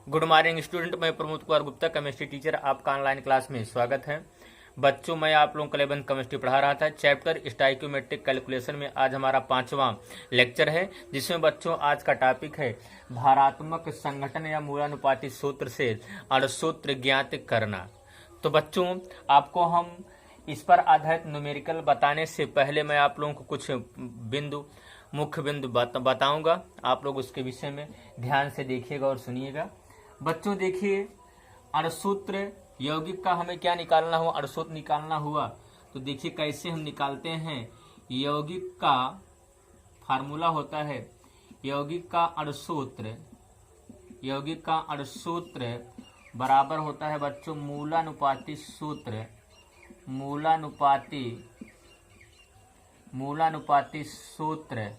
Good morning student, मैं Pramod Kumar Gupta, chemistry teacher, आपका online class में स्वागत है। बच्चों, मैं आप लोगों को 11th केमिस्ट्री पढ़ा रहा था। चैप्टर स्टोइकोमेट्रिक कैलकुलेशन में आज हमारा 5वां लेक्चर है, जिसमें बच्चों आज का टॉपिक है भारात्मक संघटन या मूलानुपाती सूत्र से अणुसूत्र ज्ञात करना। तो बच्चों, आपको हम इस पर आधारित न्यूमेरिकल बताने से पहले मैं आप लोगों को कुछ मुख्य बिंदु बताऊंगा। आप लोग उसके विषय में ध्यान से देखिएगा और सुनिएगा। बच्चों देखिए, अणुसूत्र यौगिक का हमें क्या निकालना हुआ, अणुसूत्र निकालना हुआ तो देखिए कैसे हम निकालते हैं। यौगिक का फार्मूला होता है, यौगिक का अणुसूत्र बराबर होता है बच्चों मूलानुपाती सूत्र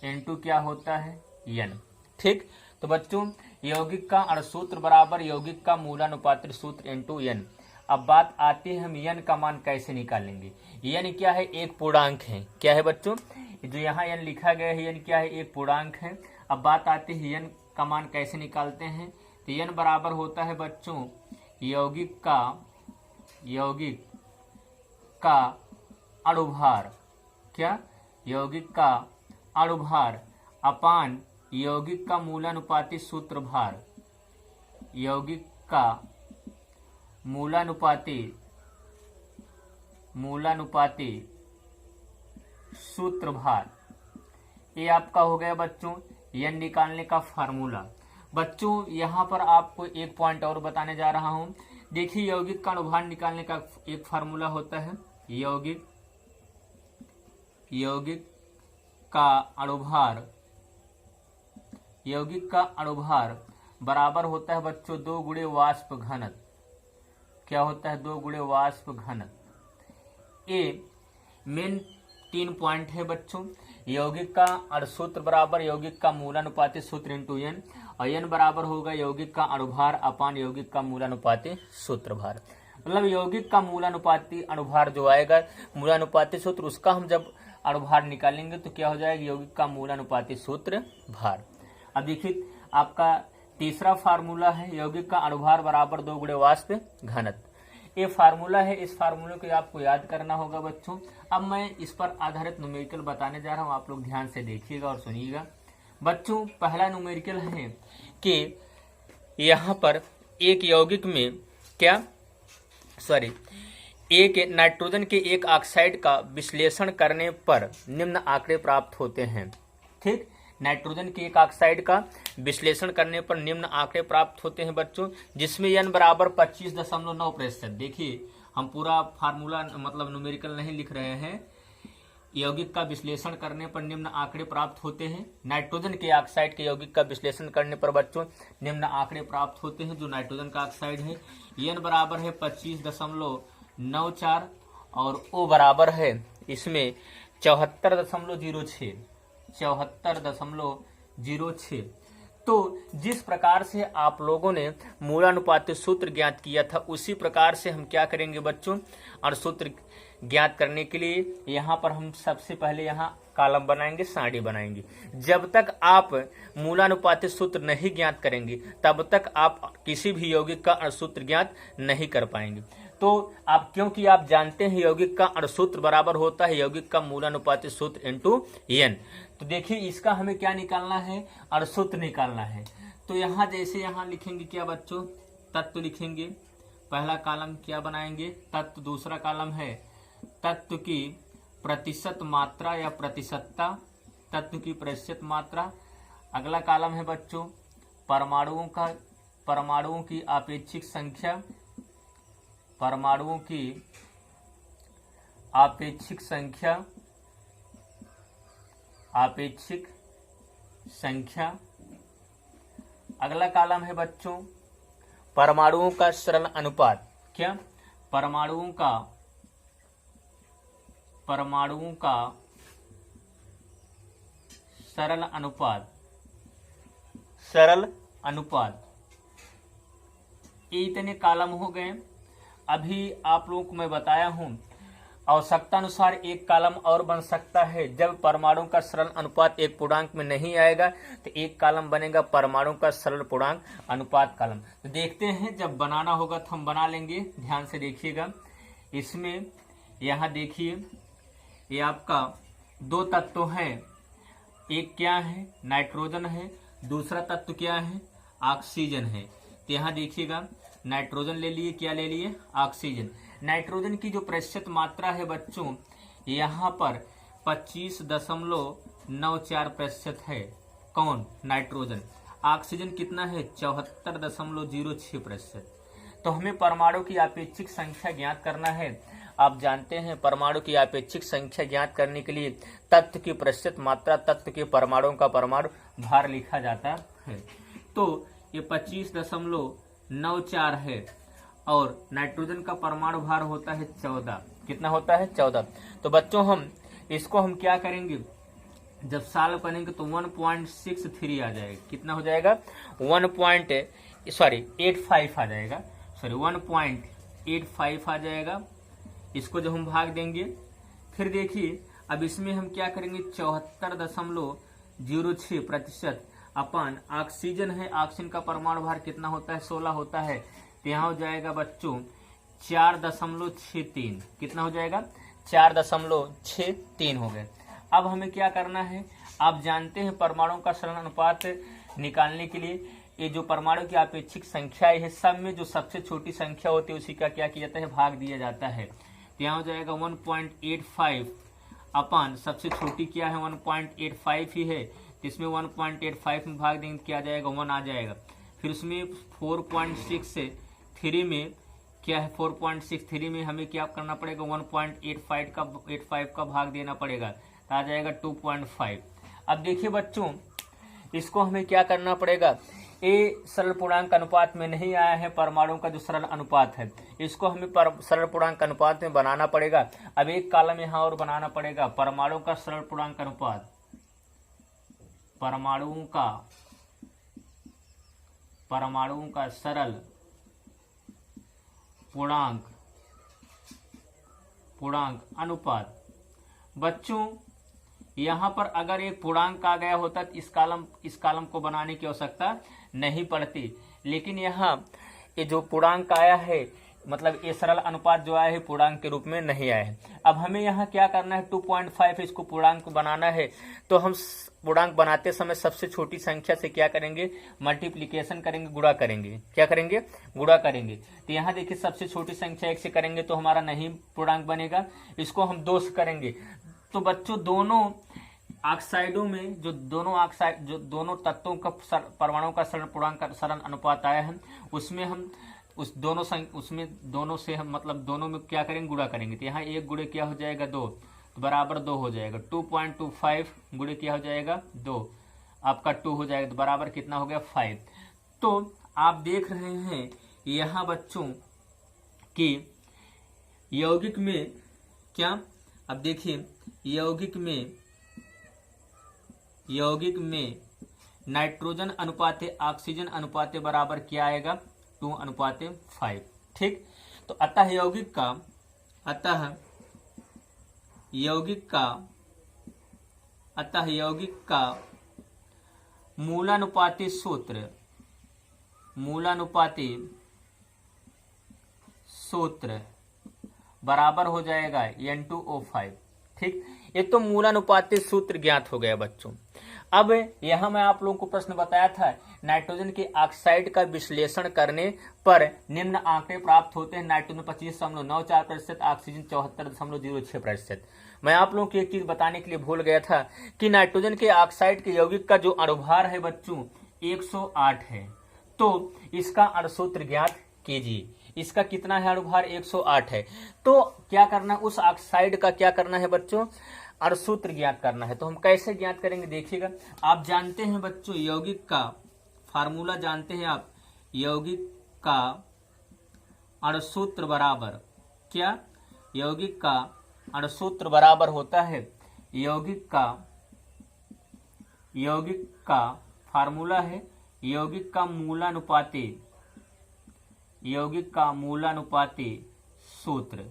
इनटू क्या होता है, n। ठीक, तो बच्चों यौगिक का अणुसूत्र बराबर यौगिक का मूलानुपाती सूत्र इनटू n। अब बात आती है हम n का मान कैसे निकालेंगे। n क्या है, एक पूर्णांक है। क्या है बच्चों, जो यहाँ n लिखा गया है, n क्या है, एक पूर्णांक है। अब बात आती है n का मान कैसे निकालते हैं। तो n बराबर होता है बच्चों यौगिक का अणुभार, क्या, यौगिक का अणुभार अपान यौगिक का मूलानुपाती सूत्र भार, यौगिक का मूलानुपाती सूत्र भार। ये आपका हो गया बच्चों n निकालने का फार्मूला। बच्चों यहाँ पर आपको एक पॉइंट और बताने जा रहा हूं। देखिए, यौगिक का अणुभार निकालने का एक फार्मूला होता है, यौगिक का अणुभार बराबर होता है बच्चों 2 गुणे वाष्प घनत्व। क्या होता है, 2 गुणे वाष्प घनत्व। ये मेन 3 पॉइंट है बच्चों। यौगिक का अणुसूत्र बराबर यौगिक का मूलानुपाती सूत्र इंटू n, और n बराबर होगा यौगिक का अणुभार अपान यौगिक का मूलानुपाती सूत्र भार। मतलब यौगिक का मूलानुपाती अणुभार जो आएगा, मूलानुपाती सूत्र, उसका हम जब अणुभार निकालेंगे तो क्या हो जाएगा, यौगिक का मूलानुपाती सूत्र भार। अब देखिए, आपका तीसरा फार्मूला है यौगिक का अणुभार बराबर 2 गुणे वाष्प घनत्व। ये फार्मूला है, इस फार्मूले को आपको याद करना होगा बच्चों। अब मैं इस पर आधारित न्यूमेरिकल बताने जा रहा हूँ, आप लोग ध्यान से देखिएगा और सुनिएगा। बच्चों, पहला न्यूमेरिकल है कि यहाँ पर एक यौगिक में एक नाइट्रोजन के एक ऑक्साइड का विश्लेषण करने पर निम्न आंकड़े प्राप्त होते हैं। ठीक, नाइट्रोजन के एक ऑक्साइड का विश्लेषण करने पर निम्न आंकड़े प्राप्त होते हैं बच्चों, जिसमें n बराबर 25.9%। देखिए, हम पूरा फार्मूला मतलब न्यूमेरिकल नहीं लिख रहे हैं। यौगिक का विश्लेषण करने पर निम्न आंकड़े प्राप्त होते हैं। नाइट्रोजन के ऑक्साइड के यौगिक का विश्लेषण करने पर बच्चों निम्न आंकड़े प्राप्त होते हैं, जो नाइट्रोजन का ऑक्साइड है। n बराबर है 25.94 और O बराबर है इसमें 74.06। तो जिस प्रकार से आप लोगों ने मूलानुपाती सूत्र ज्ञात किया था, उसी प्रकार से हम क्या करेंगे बच्चों, अणुसूत्र ज्ञात करने के लिए यहाँ पर हम सबसे पहले यहाँ कॉलम बनाएंगे, सारणी बनाएंगे। जब तक आप मूलानुपाती सूत्र नहीं ज्ञात करेंगे, तब तक आप किसी भी यौगिक का अणुसूत्र ज्ञात नहीं कर पाएंगे। तो आप, क्योंकि आप जानते हैं यौगिक का अणुसूत्र बराबर होता है यौगिक का मूलानुपाती सूत्र इंटू n। तो देखिए, इसका हमें क्या निकालना है, अणुसूत्र निकालना है। तो यहाँ जैसे यहाँ लिखेंगे क्या बच्चों, तत्व लिखेंगे। पहला कॉलम क्या बनाएंगे, तत्व। दूसरा कॉलम है तत्व की प्रतिशत मात्रा या प्रतिशतता, तत्व की प्रतिशत मात्रा। अगला कॉलम है बच्चों परमाणुओं की आपेक्षिक संख्या, परमाणुओं की आपेक्षिक संख्या। अगला कॉलम है बच्चों परमाणुओं का सरल अनुपात। क्या, परमाणुओं का सरल अनुपात। ये इतने कॉलम हो गए। अभी आप लोगों को मैं बताया हूं आवश्यकता अनुसार एक कॉलम और बन सकता है। जब परमाणु का सरल अनुपात एक पूर्णांक में नहीं आएगा तो एक कॉलम बनेगा परमाणु का सरल पूर्णांक अनुपात कॉलम। तो देखते हैं, जब बनाना होगा तो हम बना लेंगे। ध्यान से देखिएगा, इसमें यहाँ देखिए ये आपका दो तत्व हैं। एक क्या है, नाइट्रोजन है, दूसरा तत्व क्या है, ऑक्सीजन है। तो यहाँ देखिएगा नाइट्रोजन ले लिए, क्या ले लिए, ऑक्सीजन। नाइट्रोजन की जो प्रतिशत मात्रा है बच्चों यहाँ पर 25.94% है। कौन, नाइट्रोजन। ऑक्सीजन कितना है, 74.06%। तो हमें परमाणु की अपेक्षिक संख्या ज्ञात करना है। आप जानते हैं परमाणु की अपेक्षिक संख्या ज्ञात करने के लिए तत्व की प्रतिशत मात्रा तत्व के परमाणुओं का परमाणु भार लिखा जाता है। तो ये 25.94 है और नाइट्रोजन का परमाणु भार होता है 14। कितना होता है, 14। तो बच्चों हम इसको हम क्या करेंगे, जब सॉल्व करेंगे तो 1.63 आ जाएगा। कितना हो जाएगा, 1.85 आ जाएगा, 1.85 आ जाएगा। इसको जब हम भाग देंगे, फिर देखिए अब इसमें हम क्या करेंगे, 74.06% अपन ऑक्सीजन है। ऑक्सीजन का परमाणु भार कितना होता है, 16 होता है। तो यहाँ हो जाएगा बच्चों 4.63। कितना हो जाएगा, 4.63 हो गए। अब हमें क्या करना है, आप जानते हैं परमाणु का सरल अनुपात निकालने के लिए ये जो परमाणु की अपेक्षिक संख्या है, सब में जो सबसे छोटी संख्या होती है उसी का क्या किया जाता है, भाग दिया जाता है। तो यहाँ हो जाएगा 1.85 अपन सबसे छोटी क्या है, 1.85 ही है। तो इसमें 1.85 में भाग देंगे क्या आ जाएगा, 1 आ जाएगा। फिर उसमें 4.63 में क्या है, 4.63 में हमें क्या करना पड़ेगा, 1.85 का भाग देना पड़ेगा। तो आ जाएगा 2.5। अब देखिए बच्चों, इसको हमें क्या करना पड़ेगा, ये सरल पूर्णांक अनुपात में नहीं आया है परमाणु का जो सरल अनुपात है, इसको हमें सरल पूर्णांक अनुपात में बनाना पड़ेगा। अब एक कॉलम यहाँ और बनाना पड़ेगा, परमाणु का सरल पूर्णांक अनुपात, परमाणुओं का सरल पूर्णांक अनुपात। बच्चों यहाँ पर अगर एक पूर्णांक आ गया होता तो इस कॉलम को बनाने की आवश्यकता नहीं पड़ती, लेकिन यहाँ ये जो पूर्णांक आया है, मतलब ये सरल अनुपात जो आया है पूर्णांक के रूप में नहीं आया है। अब हमें यहाँ क्या करना है, 2.5 इसको पूर्णांक बनाना है। तो हम पूर्णांक बनाते समय सबसे छोटी संख्या से क्या करेंगे, मल्टीप्लीकेशन करेंगे, गुणा करेंगे। क्या करेंगे, गुणा करेंगे। तो यहाँ देखिए सबसे छोटी संख्या 1 से करेंगे तो हमारा नहीं पूर्णांक बनेगा, इसको हम 2 से करेंगे। तो बच्चों दोनों ऑक्साइडों में जो दोनों तत्वों का परमाणु का सरल पूर्णांक का सरल अनुपात आया है, उसमें हम दोनों से हम मतलब दोनों में क्या करेंगे, गुणा करेंगे। तो यहाँ 1 गुणे क्या हो जाएगा, 2, तो बराबर 2 हो जाएगा। 2.25 गुणे क्या हो जाएगा, 2, आपका 2 हो जाएगा, तो बराबर कितना हो गया, 5। तो आप देख रहे हैं यहाँ बच्चों कि यौगिक में क्या, अब देखिए यौगिक में नाइट्रोजन अनुपात ऑक्सीजन अनुपात बराबर क्या आएगा, 2:5। ठीक। तो अतः यौगिक का मूलानुपाती सूत्र बराबर हो जाएगा N2O5। ठीक, ये तो मूलानुपाती सूत्र ज्ञात हो गया बच्चों। अब यहां मैं आप लोगों को प्रश्न बताया था, नाइट्रोजन के ऑक्साइड का विश्लेषण करने पर निम्न आंकड़े प्राप्त होते हैं। Nitrogen 25.94%, oxygen 74.06%। मैं आप लोगों को एक चीज बताने के लिए भूल गया था कि नाइट्रोजन के ऑक्साइड के यौगिक का जो अणुभार है बच्चों 108 है। तो इसका अणुसूत्र ज्ञात कीजिए। इसका कितना है, अणुभार 108 है। तो क्या करना है, उस ऑक्साइड का क्या करना है बच्चों, अणुसूत्र ज्ञात करना है। तो हम कैसे ज्ञात करेंगे, देखिएगा। आप जानते हैं बच्चों यौगिक का फार्मूला जानते हैं आप, यौगिक का अणुसूत्र बराबर क्या, यौगिक का अणुसूत्र बराबर होता है, यौगिक का फार्मूला है यौगिक का मूलानुपाती सूत्र।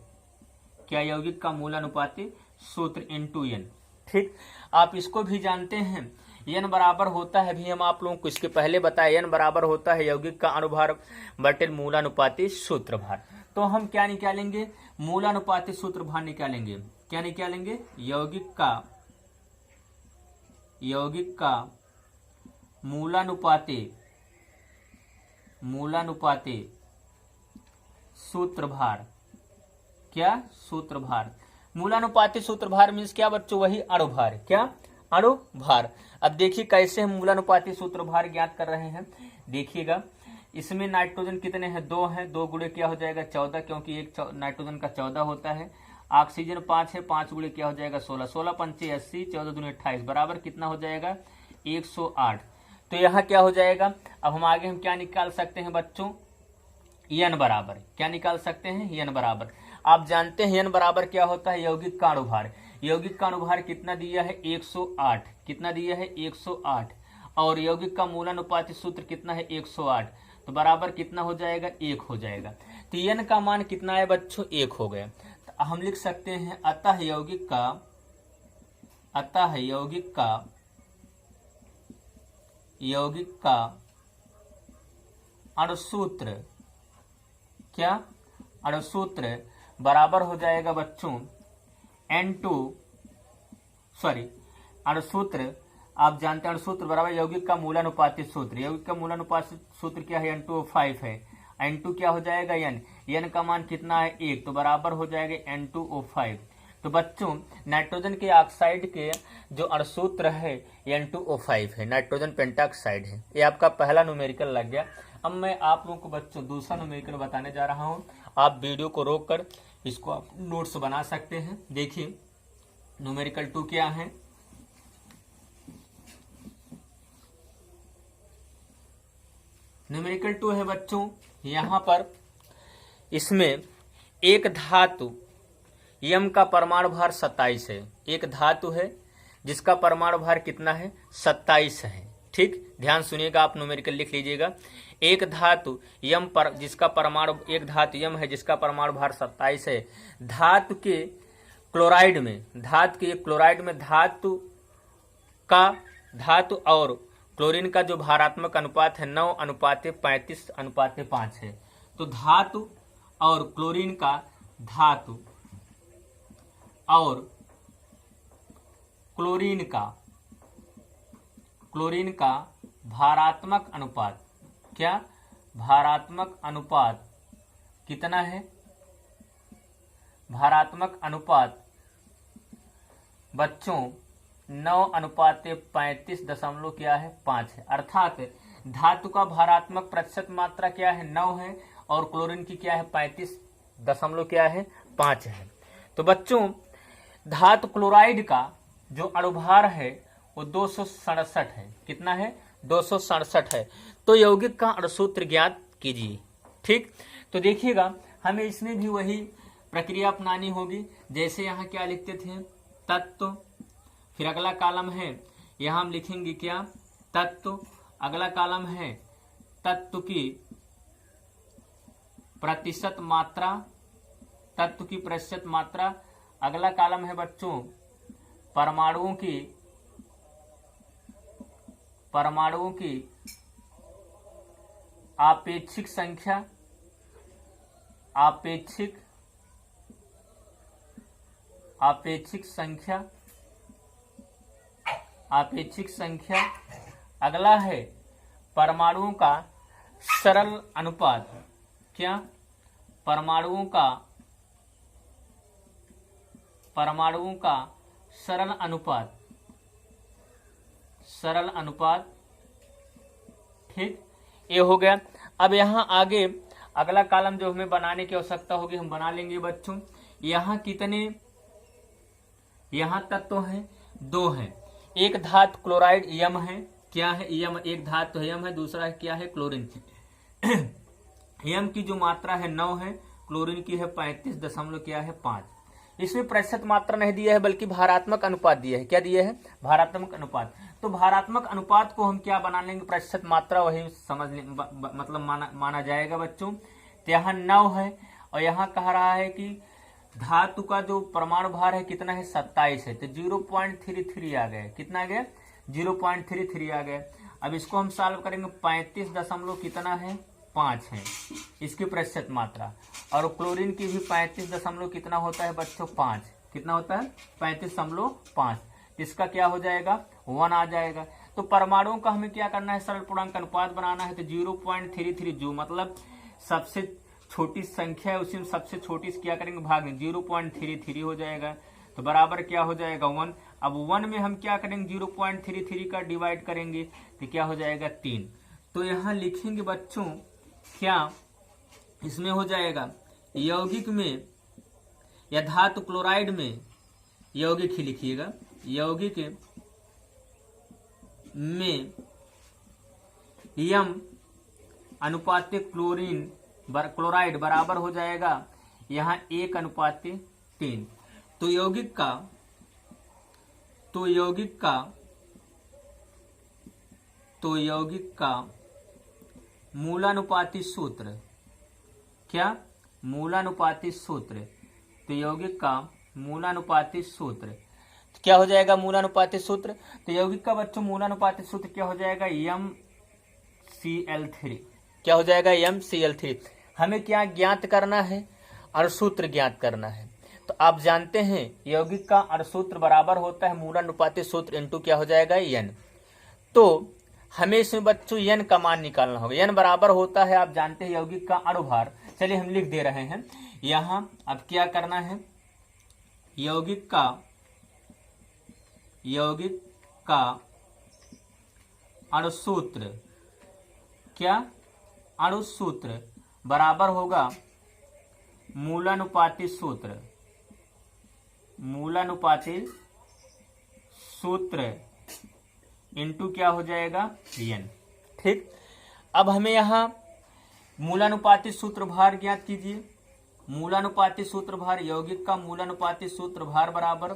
क्या यौगिक का मूलानुपाती सूत्र इनटू n। ठीक, आप इसको भी जानते हैं, n बराबर होता है, भी हम आप लोगों को इसके पहले बताए, n बराबर होता है यौगिक का अणुभार बटे मूलानुपाती सूत्र भार। तो हम क्या निकालेंगे, मूलानुपाती सूत्र भार निकालेंगे। क्या निकालेंगे, यौगिक का मूलानुपाती सूत्र भार। क्या, सूत्र भार। मूलानुपाती सूत्र भार मीन्स क्या बच्चों, वही अणुभार। क्या, अणुभार। अब देखिए कैसे हम मूलानुपाती सूत्र भार ज्ञात कर रहे हैं। देखिएगा, इसमें नाइट्रोजन कितने हैं, 2 हैं, 2 गुणे क्या हो जाएगा 14, क्योंकि एक नाइट्रोजन का 14 होता है। ऑक्सीजन 5 है, 5 गुणे क्या हो जाएगा 16, 16 पंचे 80, 14 दूनी 28, बराबर कितना हो जाएगा 108। तो यहाँ क्या हो जाएगा, अब हम आगे हम क्या निकाल सकते हैं बच्चों, n बराबर, क्या निकाल सकते हैं, n बराबर। आप जानते हैं n बराबर क्या होता है, यौगिक का अणुभार। यौगिक का अणुभार कितना दिया है 108, कितना दिया है 108, और यौगिक का मूलानुपाती सूत्र कितना है 108, तो बराबर कितना हो जाएगा 1 हो जाएगा। तो n का मान कितना है बच्चों, 1 हो गया। तो हम लिख सकते हैं अतः यौगिक का अणुसूत्र, क्या, अणुसूत्र बराबर हो जाएगा बच्चों अणुसूत्र आप जानते हैं, अणुसूत्र बराबर यौगिक का मूलानुपाती सूत्र। यौगिक का मूलानुपाती सूत्र क्या है, N2O5 है। N2 क्या हो जाएगा n का मान कितना है 1, तो बराबर हो जाएगा N2O5। तो बच्चों नाइट्रोजन के ऑक्साइड के जो अणुसूत्र है N2O5 है, नाइट्रोजन पेंटाक्साइड है। ये आपका पहला न्यूमेरिकल लग गया। अब मैं आप लोगों को बच्चों दूसरा न्यूमेरिकल बताने जा रहा हूं। आप वीडियो को रोककर इसको आप नोट्स बना सकते हैं। देखिए न्यूमेरिकल 2 क्या है, न्यूमेरिकल 2 है बच्चों, यहां पर इसमें एक धातु यम का परमाणु भार 27 है। एक धातु है जिसका परमाणु भार कितना है 27 है। ठीक, ध्यान सुनिएगा, आप न्यूमेरिकल लिख लीजिएगा। एक धातु यम पर जिसका परमाणु, एक धातु यम है जिसका परमाणु भार 27 है। धातु के क्लोराइड में, धातु और क्लोरीन का जो भारात्मक अनुपात है 9:35:5 है। तो धातु और क्लोरीन का, धातु और क्लोरीन का भारात्मक अनुपात, क्या, भारात्मक अनुपात कितना है, भारात्मक अनुपात बच्चों 9:35 क्या है 5 है। अर्थात धातु का भारात्मक प्रतिशत मात्रा क्या है 9 है, और क्लोरीन की क्या है 35 क्या है 5 है। तो बच्चों धातु क्लोराइड का जो अणुभार है वो 267 है। कितना है 267 है। तो यौगिक का अणुसूत्र ज्ञात कीजिए। ठीक, तो देखिएगा हमें इसमें भी वही प्रक्रिया अपनानी होगी। जैसे यहाँ क्या लिखते थे, तत्व, फिर अगला कॉलम है यहाँ हम लिखेंगे क्या, तत्व, अगला कॉलम है तत्व की प्रतिशत मात्रा, तत्व की प्रतिशत मात्रा, अगला कॉलम है बच्चों परमाणुओं की आपेक्षिक संख्या, आपेक्षिक संख्या। अगला है परमाणुओं का सरल अनुपात, क्या, परमाणुओं का सरल अनुपात। ठीक, ये हो गया। अब यहाँ आगे अगला कॉलम जो हमें बनाने की आवश्यकता होगी हम बना लेंगे बच्चों। यहाँ कितने, यहाँ तत्व हैं 2 हैं। एक धातु क्लोराइड यम है, क्या है यम, एक धातु यम है, दूसरा है क्या है क्लोरीन। यम की जो मात्रा है 9 है, क्लोरीन की है 35.5। इसमें प्रतिशत मात्रा नहीं दिया है बल्कि भारात्मक अनुपात दिया है। क्या दिया है, भारात्मक अनुपात। तो भारात्मक अनुपात को हम क्या बना लेंगे, प्रतिशत मात्रा वही समझ मतलब माना जाएगा बच्चों। तो यहाँ 9 है और यहाँ कह रहा है कि धातु का जो परमाणु भार है कितना है 27 है, तो 0.33 आ गया। कितना आ गया 0.33 आ गया। अब इसको हम सॉल्व करेंगे 35 दशमलव कितना है 5 है इसकी प्रतिशत मात्रा, और क्लोरीन की भी 35 दशमलव कितना होता है बच्चों 5, कितना होता है 35.5, इसका क्या हो जाएगा 1 आ जाएगा। तो परमाणुओं का हमें क्या करना है सरल पूर्णांक अनुपात बनाना है, तो 0.33 जो मतलब सबसे छोटी संख्या है उसी में सबसे छोटी क्या करेंगे भाग में 0.33 हो जाएगा, तो बराबर क्या हो जाएगा 1। अब 1 में हम क्या करेंगे 0.33 का डिवाइड करेंगे तो क्या हो जाएगा 3। तो यहाँ लिखेंगे बच्चों क्या इसमें हो जाएगा यौगिक में या धातु क्लोराइड में, यौगिक ही लिखिएगा, यौगिक में यम अनुपातिक क्लोराइड बराबर हो जाएगा यहाँ 1:3। तो यौगिक का मूलानुपाती सूत्र क्या, मूलानुपाती सूत्र, तो यौगिक का मूलानुपाती सूत्र तो क्या हो जाएगा मूलानुपाती सूत्र, तो यौगिक का बच्चों मूलानुपाती सूत्र क्या हो जाएगा MCl3, क्या हो जाएगा MCl3। हमें क्या ज्ञात करना है अणुसूत्र ज्ञात करना है, तो आप जानते हैं यौगिक का अणुसूत्र बराबर होता है मूलानुपाती सूत्र इनटू क्या हो जाएगा N। तो हमें इसमें बच्चों N का मान निकालना होगा। N बराबर होता है आप जानते हैं यौगिक का अणुभार, चलिए हम लिख दे रहे हैं यहाँ। अब क्या करना है यौगिक का अणुसूत्र क्या, अणुसूत्र बराबर होगा मूलानुपाती सूत्र इनटू क्या हो जाएगा N। ठीक, अब हमें यहाँ मूलानुपाती सूत्र भार ज्ञात कीजिए। मूलानुपाती सूत्र भार, यौगिक का मूलानुपाती सूत्र भार बराबर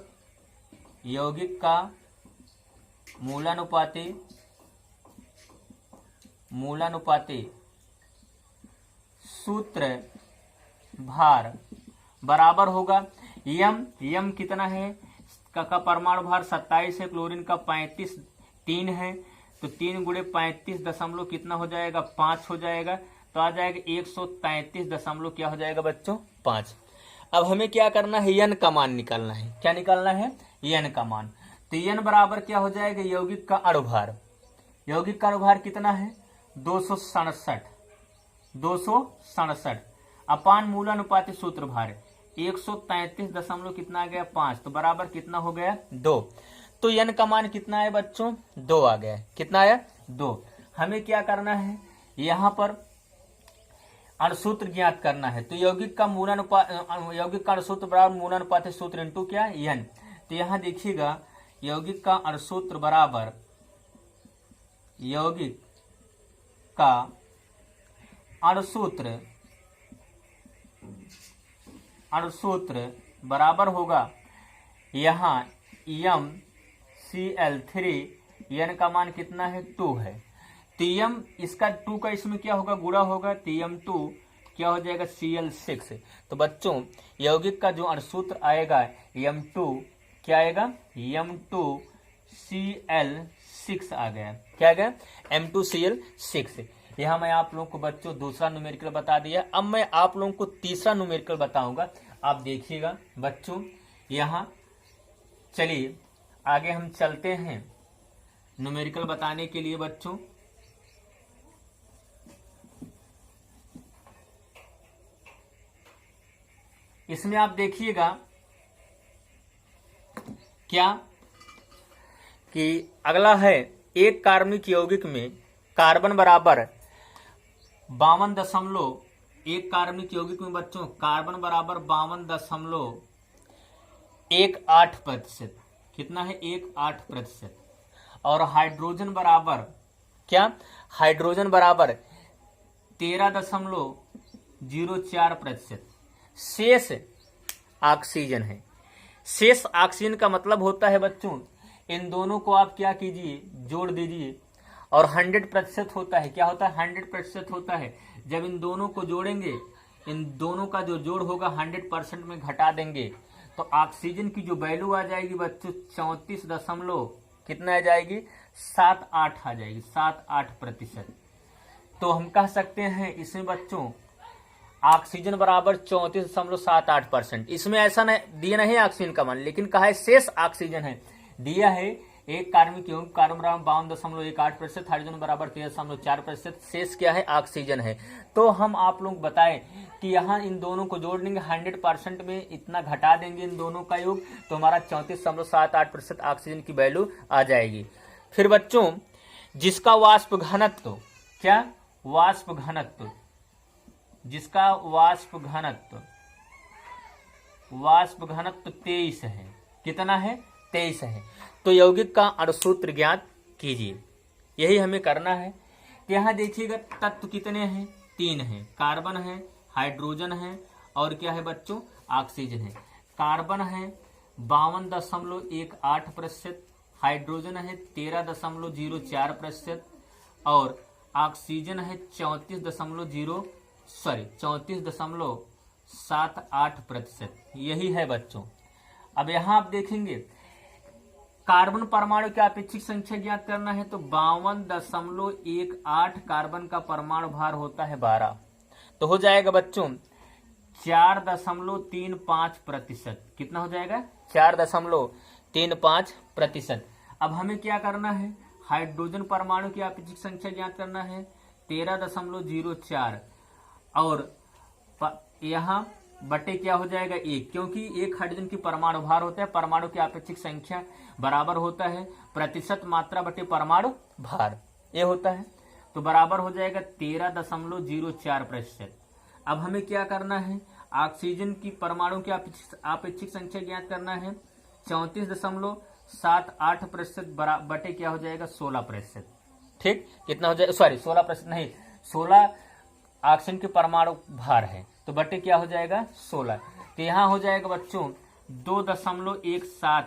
यौगिक का मूलानुपाती सूत्र भार बराबर होगा यम कितना है का परमाणु भार 27 है, क्लोरीन का 3 है, तो 3 गुणे 35 दशमलव कितना हो जाएगा 5 हो जाएगा, तो आ जाएगा 133 दशमलव क्या हो जाएगा बच्चों 5। अब हमें क्या करना है N का मान निकालना है, क्या निकालना है N का मान, तो N बराबर क्या हो जाएगा यौगिक का अणुभार, यौगिक का अणुभार कितना है 267 अपान मूलानुपाती सूत्र भार 133 दशमलव कितना आ गया 5, तो बराबर कितना हो गया 2। तो N का मान कितना है बच्चों 2 आ गया, कितना आया 2। हमें क्या करना है यहाँ पर अणुसूत्र ज्ञात करना है, तो यौगिक का अणुसूत्र बराबर मूलानुपाती सूत्र इनटू क्या N। तो यहाँ देखिएगा यौगिक का अणुसूत्र बराबर यौगिक का अणुसूत्र बराबर होगा यहाँ MCl3, N का मान कितना है 2 है, तो M इसका 2 का इसमें क्या होगा गुणा होगा, तो M2 क्या हो जाएगा Cl6। तो बच्चों यौगिक का जो अणुसूत्र आएगा M2 क्या आएगा M2Cl6 आ गया, क्या आ गया M2Cl6। यहाँ मैं आप लोगों को बच्चों दूसरा न्यूमेरिकल बता दिया। अब मैं आप लोगों को तीसरा न्यूमेरिकल बताऊंगा, आप देखिएगा बच्चों। यहाँ चलिए आगे हम चलते हैं न्यूमेरिकल बताने के लिए बच्चों। इसमें आप देखिएगा क्या कि अगला है एक कार्बनिक यौगिक में कार्बन बराबर 52 एक कार्बनिक यौगिक में बच्चों कार्बन बराबर 52.18%, कितना है 18%, और हाइड्रोजन बराबर क्या, हाइड्रोजन बराबर 13.04%। शेष ऑक्सीजन है। शेष ऑक्सीजन का मतलब होता है बच्चों इन दोनों को आप क्या कीजिए जोड़ दीजिए, और 100% होता है, क्या होता है 100% होता है। जब इन दोनों को जोड़ेंगे इन दोनों का जो जोड़ होगा 100% में घटा देंगे तो ऑक्सीजन की जो वैल्यू आ जाएगी बच्चों 34 दशमलव कितना आ जाएगी 78 आ जाएगी 78%। तो हम कह सकते हैं इसमें बच्चों ऑक्सीजन बराबर 34.78%। इसमें ऐसा नहीं दिया नहीं ऑक्सीजन का मान, लेकिन कहा है शेष ऑक्सीजन है, दिया है एक कार्बनिक यौगिक कार्बन बराबर 52.18%, हाइड्रोजन बराबर 13.4%, शेष क्या है ऑक्सीजन है। तो हम आप लोग बताएं कि यहाँ इन दोनों को जोड़ देंगे 100% में इतना घटा देंगे इन दोनों का योग तो हमारा 34.78% ऑक्सीजन की वैल्यू आ जाएगी। फिर बच्चों जिसका वाष्प घनत्व क्या वाष्प घनत्व जिसका वाष्प घनत्व 23 है, कितना है 23 है, तो यौगिक का अणुसूत्र ज्ञात कीजिए। यही हमें करना है। यहाँ देखिएगा तत्व कितने हैं 3 हैं, कार्बन है, हाइड्रोजन है और क्या है बच्चों ऑक्सीजन है। कार्बन है 52.18%, हाइड्रोजन है 13.04% और ऑक्सीजन है 34.78%। यही है बच्चों। अब यहाँ आप देखेंगे कार्बन परमाणु की अपेक्षित संख्या ज्ञात करना है तो 52.18 कार्बन का परमाणु भार होता है 12, तो हो जाएगा बच्चों 4.35%। कितना हो जाएगा 4.35%। अब हमें क्या करना है हाइड्रोजन परमाणु की अपेक्षित संख्या ज्ञात करना है 13.04 और यहाँ बटे क्या हो जाएगा 1, क्योंकि एक हाइड्रोजन की परमाणु भार होता है, परमाणु की अपेक्षित संख्या बराबर होता है प्रतिशत मात्रा बटे परमाणु भार, ये होता है। तो बराबर हो जाएगा 13.04%। अब हमें क्या करना है ऑक्सीजन की परमाणु की अपेक्षित संख्या ज्ञात करना है 34.78% बटे क्या हो जाएगा 16%। ठीक, कितना हो जाएगा 16% नहीं 16 ऑक्सीजन के परमाणु भार है तो बटे क्या हो जाएगा 16। तो यहाँ हो जाएगा बच्चों 2.17,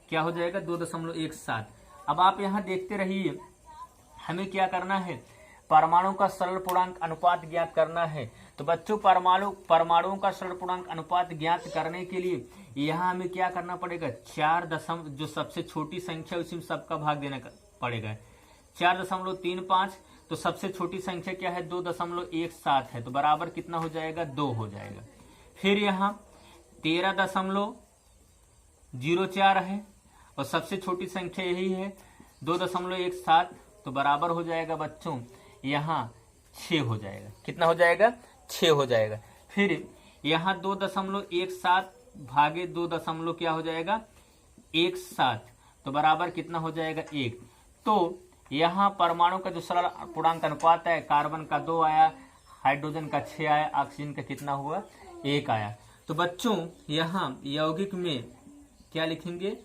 क्या हो जाएगा 2.17। अब आप यहाँ देखते रहिए हमें क्या करना है परमाणु का सरल पूर्णांक अनुपात ज्ञात करना है। तो बच्चों परमाणुओं का सरल पूर्णांक अनुपात ज्ञात करने के लिए यहाँ हमें क्या करना पड़ेगा 4 जो सबसे छोटी संख्या उसी में सबका भाग देना पड़ेगा 4.35, तो सबसे छोटी संख्या क्या है 2.17 है तो बराबर कितना हो जाएगा 2 हो जाएगा। फिर यहाँ 13.04 है और सबसे छोटी संख्या यही है 2.17 तो बराबर हो जाएगा बच्चों यहाँ 6 हो जाएगा। कितना हो जाएगा 6 हो जाएगा। फिर यहाँ 2.17 भागे 2 क्या हो जाएगा 17 तो बराबर कितना हो जाएगा 1। तो यहाँ परमाणु का जो सरल पूर्णांक अनुपात है कार्बन का 2 आया, हाइड्रोजन का 6 आया, ऑक्सीजन का कितना हुआ 1 आया। तो बच्चों यहाँ यौगिक में क्या लिखेंगे